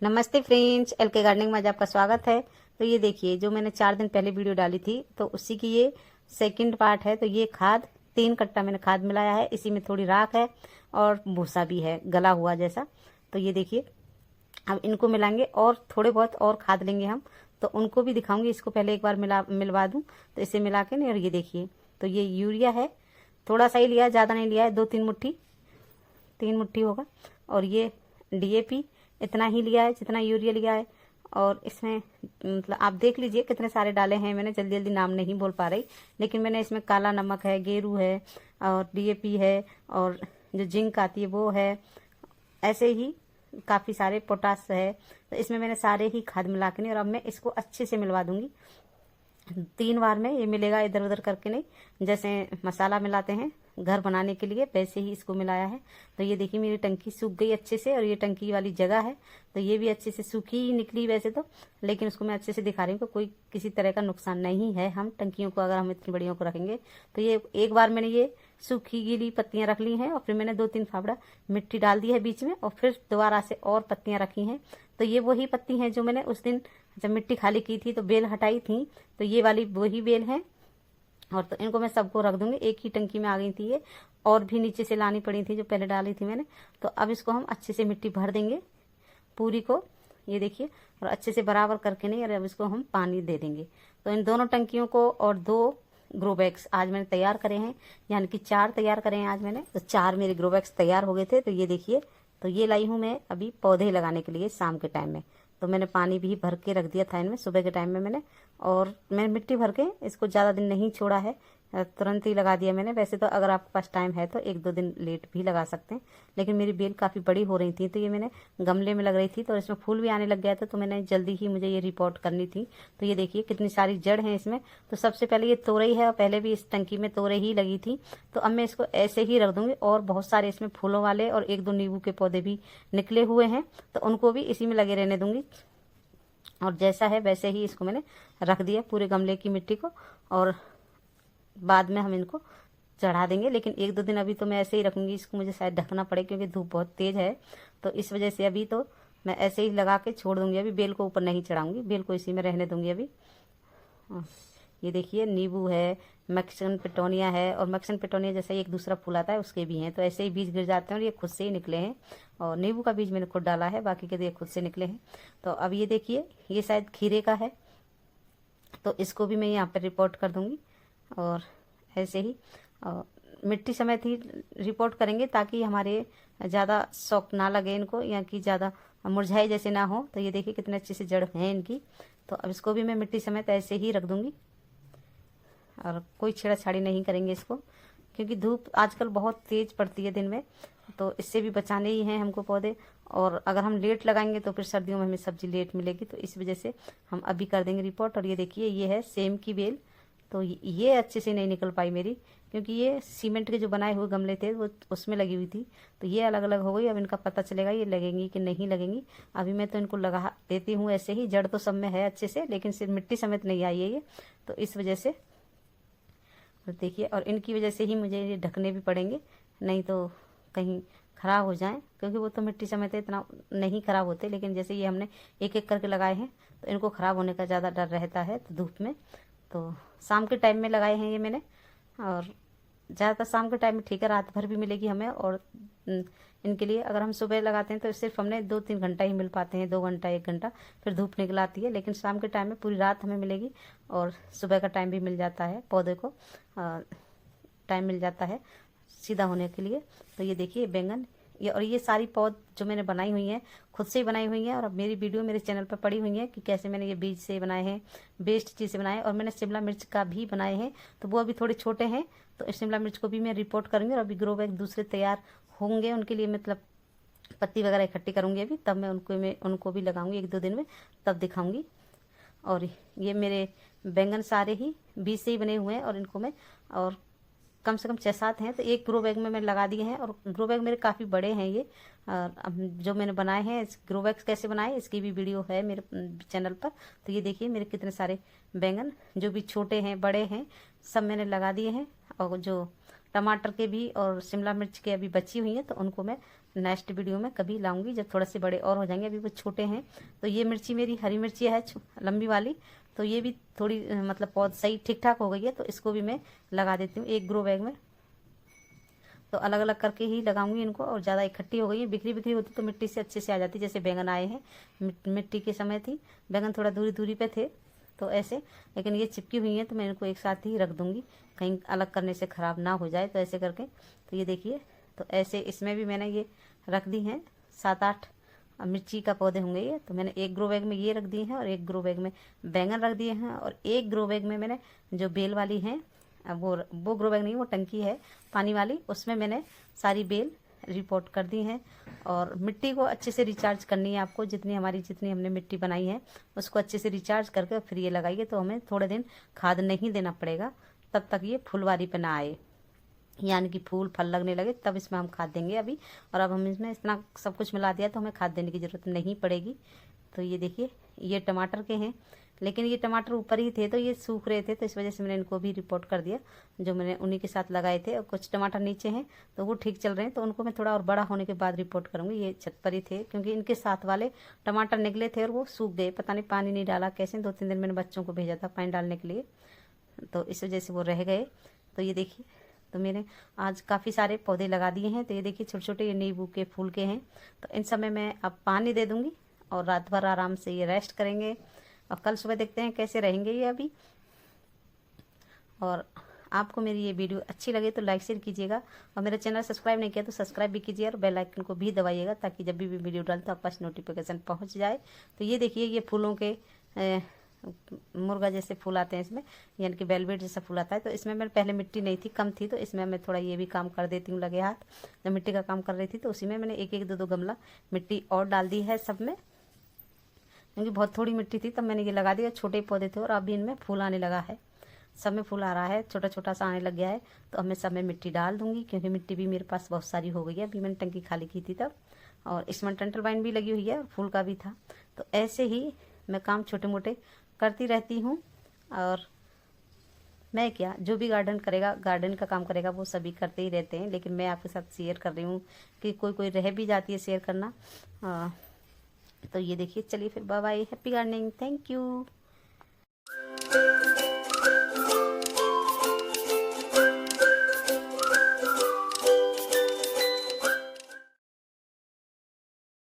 नमस्ते friends, LK gardening में आज आपका स्वागत है। तो ये देखिए, जो मैंने 4 दिन पहले वीडियो डाली थी तो उसी की ये सेकंड पार्ट है। तो ये खाद 3 कट्टा मैंने खाद मिलाया है। इसी में थोड़ी राख है और भूसा भी है गला हुआ जैसा। तो ये देखिए, अब इनको मिलाएंगे और थोड़े बहुत और खाद लेंगे हम, तो उनको भी दिखाऊंगी। इसको पहले एक बार मिलवा दूँ तो इसे मिला के नहीं। और ये देखिए, तो ये यूरिया है, थोड़ा सा ही लिया है, ज़्यादा नहीं लिया है, 2-3 मुट्ठी, 3 मुट्ठी होगा। और ये DAP इतना ही लिया है जितना यूरिया लिया है। और इसमें मतलब आप देख लीजिए कितने सारे डाले हैं मैंने, जल्दी जल्दी नाम नहीं बोल पा रही, लेकिन मैंने इसमें काला नमक है, गेरू है और DAP है और जो जिंक आती है वो है, ऐसे ही काफ़ी सारे पोटास है। तो इसमें मैंने सारे ही खाद मिला के नहीं, और अब मैं इसको अच्छे से मिलवा दूंगी। 3 बार में ये मिलेगा, इधर उधर करके नहीं। जैसे मसाला मिलाते हैं घर बनाने के लिए, वैसे ही इसको मिलाया है। तो ये देखिए, मेरी टंकी सूख गई अच्छे से, और ये टंकी वाली जगह है तो ये भी अच्छे से सूखी ही निकली वैसे तो, लेकिन उसको मैं अच्छे से दिखा रही हूँ कि कोई किसी तरह का नुकसान नहीं है हम टंकियों को, अगर हम इतनी बड़ियों को रखेंगे। तो ये एक बार मैंने ये सूखी गीली पत्तियां रख ली हैं, और फिर मैंने 2-3 फावड़ा मिट्टी डाल दी है बीच में, और फिर दोबारा से और पत्तियां रखी हैं। तो ये वही पत्ती हैं जो मैंने उस दिन जब मिट्टी खाली की थी तो बेल हटाई थी, तो ये वाली वही बेल है। और तो इनको मैं सबको रख दूंगी। एक ही टंकी में आ गई थी ये, और भी नीचे से लानी पड़ी थी जो पहले डाली थी मैंने। तो अब इसको हम अच्छे से मिट्टी भर देंगे पूरी को, ये देखिए, और अच्छे से बराबर करके नहीं, और अब इसको हम पानी दे देंगे। तो इन दोनों टंकियों को और 2 ग्रो बैग्स आज मैंने तैयार करे हैं, यानी कि 4 तैयार करे हैं आज मैंने। तो 4 मेरे ग्रो बैग्स तैयार हो गए थे। तो ये देखिए, तो ये लाई हूँ मैं अभी पौधे लगाने के लिए शाम के टाइम में। तो मैंने पानी भी भर के रख दिया था इनमें सुबह के टाइम में मैंने, और मैंने मिट्टी भर के इसको ज़्यादा दिन नहीं छोड़ा है, तुरंत ही लगा दिया मैंने। वैसे तो अगर आपके पास टाइम है तो 1-2 दिन लेट भी लगा सकते हैं, लेकिन मेरी बेल काफ़ी बड़ी हो रही थी तो ये मैंने गमले में लग रही थी, तो इसमें फूल भी आने लग गया था, तो मैंने जल्दी ही मुझे ये रिपोर्ट करनी थी। तो ये देखिए कितनी सारी जड़ हैं इसमें। तो सबसे पहले ये तोरई है, और पहले भी इस टंकी में तोरई ही लगी थी। तो अब मैं इसको ऐसे ही रख दूंगी, और बहुत सारे इसमें फूलों वाले और 1-2 नींबू के पौधे भी निकले हुए हैं, तो उनको भी इसी में लगे रहने दूंगी। और जैसा है वैसे ही इसको मैंने रख दिया पूरे गमले की मिट्टी को, और बाद में हम इनको चढ़ा देंगे। लेकिन 1-2 दिन अभी तो मैं ऐसे ही रखूंगी, इसको मुझे शायद ढकना पड़े क्योंकि धूप बहुत तेज है। तो इस वजह से अभी तो मैं ऐसे ही लगा के छोड़ दूंगी, अभी बेल को ऊपर नहीं चढ़ाऊंगी, बेल को इसी में रहने दूंगी अभी। ये देखिए, नींबू है, मैक्सन पिटोनिया है, और मैक्सन पिटोनिया जैसा एक दूसरा फूल आता है उसके भी हैं। तो ऐसे ही बीज गिर जाते हैं और ये खुद से ही निकले हैं। और नींबू का बीज मैंने खुद डाला है, बाकी के तो ये खुद से निकले हैं। तो अब ये देखिए, ये शायद खीरे का है, तो इसको भी मैं यहाँ पर रिपोर्ट कर दूंगी। और ऐसे ही मिट्टी समेत ही रिपोर्ट करेंगे, ताकि हमारे ज़्यादा शौक ना लगे इनको, या कि ज़्यादा मुरझाई जैसे ना हो। तो ये देखिए कितने अच्छे से जड़ हैं इनकी। तो अब इसको भी मैं मिट्टी समेत ऐसे ही रख दूंगी, और कोई छेड़ाछाड़ी नहीं करेंगे इसको, क्योंकि धूप आजकल बहुत तेज़ पड़ती है दिन में, तो इससे भी बचाने ही हैं हमको पौधे। और अगर हम लेट लगाएंगे तो फिर सर्दियों में हमें सब्जी लेट मिलेगी, तो इस वजह से हम अभी कर देंगे रिपोर्ट। और ये देखिए, ये है सेम की बेल। तो ये अच्छे से नहीं निकल पाई मेरी, क्योंकि ये सीमेंट के जो बनाए हुए गमले थे वो उसमें लगी हुई थी, तो ये अलग अलग हो गई। अब इनका पता चलेगा ये लगेंगी कि नहीं लगेंगी। अभी मैं तो इनको लगा देती हूँ ऐसे ही, जड़ तो सब में है अच्छे से, लेकिन सिर्फ मिट्टी समेत नहीं आई है ये, तो इस वजह से। तो देखिए, और इनकी वजह से ही मुझे ये ढकने भी पड़ेंगे, नहीं तो कहीं ख़राब हो जाएं, क्योंकि वो तो मिट्टी समेत इतना नहीं ख़राब होते, लेकिन जैसे ये हमने एक एक करके लगाए हैं तो इनको ख़राब होने का ज़्यादा डर रहता है तो धूप में। तो शाम के टाइम में लगाए हैं ये मैंने, और ज़्यादातर शाम के टाइम में ठीक है, रात भर भी मिलेगी हमें। और इनके लिए अगर हम सुबह लगाते हैं तो सिर्फ हमने 2-3 घंटा ही मिल पाते हैं, 2 घंटा 1 घंटा, फिर धूप निकल आती है। लेकिन शाम के टाइम में पूरी रात हमें मिलेगी, और सुबह का टाइम भी मिल जाता है, पौधे को टाइम मिल जाता है सीधा होने के लिए। तो ये देखिए बैंगन, ये और ये सारी पौध जो मैंने बनाई हुई हैं खुद से ही बनाई हुई हैं, और अब मेरी वीडियो मेरे चैनल पर पड़ी हुई है कि कैसे मैंने ये बीज से बनाए हैं, बेस्ट चीज़ से बनाए। और मैंने शिमला मिर्च का भी बनाए हैं, तो वो अभी थोड़े छोटे हैं, तो शिमला मिर्च को भी मैं रिपोर्ट करूँगी। और अभी ग्रो बैग दूसरे तैयार होंगे उनके लिए, मतलब पत्ती वगैरह इकट्ठी करूँगी अभी, तब मैं उनको भी लगाऊंगी 1-2 दिन में, तब दिखाऊंगी। और ये मेरे बैंगन सारे ही बीज से ही बने हुए हैं, और इनको मैं और कम से कम 6-7 हैं, तो एक ग्रो बैग में मैंने लगा दिए हैं। और ग्रो बैग मेरे काफ़ी बड़े हैं ये, अब जो मैंने बनाए हैं, ग्रो बैग्स कैसे बनाए इसकी भी वीडियो है मेरे चैनल पर। तो ये देखिए मेरे कितने सारे बैंगन, जो भी छोटे हैं बड़े हैं, सब मैंने लगा दिए हैं। और जो टमाटर के भी और शिमला मिर्च के अभी बची हुई हैं, तो उनको मैं नेक्स्ट वीडियो में कभी लाऊंगी जब थोड़े से बड़े और हो जाएंगे। अभी वो छोटे हैं। तो ये मिर्ची मेरी हरी मिर्ची है लंबी वाली, तो ये भी थोड़ी मतलब बहुत सही ठीक ठाक हो गई है। तो इसको भी मैं लगा देती हूँ एक ग्रो बैग में। तो अलग अलग करके ही लगाऊंगी इनको, और ज़्यादा इकट्ठी हो गई है, बिखरी बिखरी होती तो मिट्टी से अच्छे से आ जाती। जैसे बैंगन आए हैं, मिट्टी के समय थी, बैंगन थोड़ा दूरी दूरी पे थे तो ऐसे, लेकिन ये चिपकी हुई हैं तो मैं इनको एक साथ ही रख दूंगी, कहीं अलग करने से ख़राब ना हो जाए। तो ऐसे करके, तो ये देखिए, तो ऐसे इसमें भी मैंने ये रख दी हैं 7-8 मिर्ची का पौधे होंगे ये। तो मैंने एक ग्रो बैग में ये रख दिए हैं, और एक ग्रो बैग में बैंगन रख दिए हैं, और एक ग्रो बैग में मैंने जो बेल वाली हैं, वो ग्रो बैग नहीं, वो टंकी है पानी वाली, उसमें मैंने सारी बेल रिपोर्ट कर दी हैं। और मिट्टी को अच्छे से रिचार्ज करनी है आपको, जितनी हमने मिट्टी बनाई है उसको अच्छे से रिचार्ज करके फिर ये लगाइए। तो हमें थोड़े दिन खाद नहीं देना पड़ेगा, तब तक ये फुलवारी पे ना आए, यानी कि फूल फल लगने लगे, तब इसमें हम खाद देंगे अभी। और अब हम इसमें इतना सब कुछ मिला दिया तो हमें खाद देने की ज़रूरत नहीं पड़ेगी। तो ये देखिए, ये टमाटर के हैं, लेकिन ये टमाटर ऊपर ही थे तो ये सूख रहे थे, तो इस वजह से मैंने इनको भी रिपोर्ट कर दिया, जो मैंने उन्हीं के साथ लगाए थे। और कुछ टमाटर नीचे हैं तो वो ठीक चल रहे हैं, तो उनको मैं थोड़ा और बड़ा होने के बाद रिपोर्ट करूँगी। ये छत पर ही थे, क्योंकि इनके साथ वाले टमाटर निकले थे और वो सूख गए, पता नहीं पानी नहीं डाला कैसे। 2-3 दिन मैंने बच्चों को भेजा था पानी डालने के लिए, तो इस वजह से वो रह गए। तो ये देखिए, तो मैंने आज काफ़ी सारे पौधे लगा दिए हैं। तो ये देखिए, छोटे छोटे ये नींबू के फूल के हैं। तो इन सब में मैं अब पानी दे दूँगी, और रात भर आराम से ये रेस्ट करेंगे, और कल सुबह देखते हैं कैसे रहेंगे ये अभी। और आपको मेरी ये वीडियो अच्छी लगे तो लाइक शेयर कीजिएगा, और मेरा चैनल सब्सक्राइब नहीं किया तो सब्सक्राइब भी कीजिए, और बेल आइकन को भी दबाइएगा, ताकि जब भी वीडियो डालूँ तो आपके पास नोटिफिकेशन पहुंच जाए। तो ये देखिए, ये फूलों के मुर्गा जैसे फूल आते हैं इसमें, यानी कि वेलवेट जैसा फूल आता है। तो इसमें मैंने पहले मिट्टी नहीं थी, कम थी, तो इसमें मैं थोड़ा ये भी काम कर देती हूँ लगे हाथ। जब मिट्टी का काम कर रही थी तो उसी में मैंने 1-1, 2-2 गमला मिट्टी और डाल दी है सब में, क्योंकि बहुत थोड़ी मिट्टी थी तब मैंने ये लगा दिया। छोटे पौधे थे और अभी इनमें फूल आने लगा है, सब में फूल आ रहा है, छोटा छोटा सा आने लग गया है। तो अब मैं सब में मिट्टी डाल दूंगी, क्योंकि मिट्टी भी मेरे पास बहुत सारी हो गई है। अभी मैंने टंकी खाली की थी तब, और इसमें टंटल वाइन भी लगी हुई है और फूल का भी था। तो ऐसे ही मैं काम छोटे मोटे करती रहती हूँ। और मैं क्या, जो भी गार्डन का काम करेगा वो सभी करते ही रहते हैं, लेकिन मैं आपके साथ शेयर कर रही हूँ कि कोई कोई रह भी जाती है शेयर करना। तो ये देखिए, चलिए फिर bye bye, happy gardening, thank you.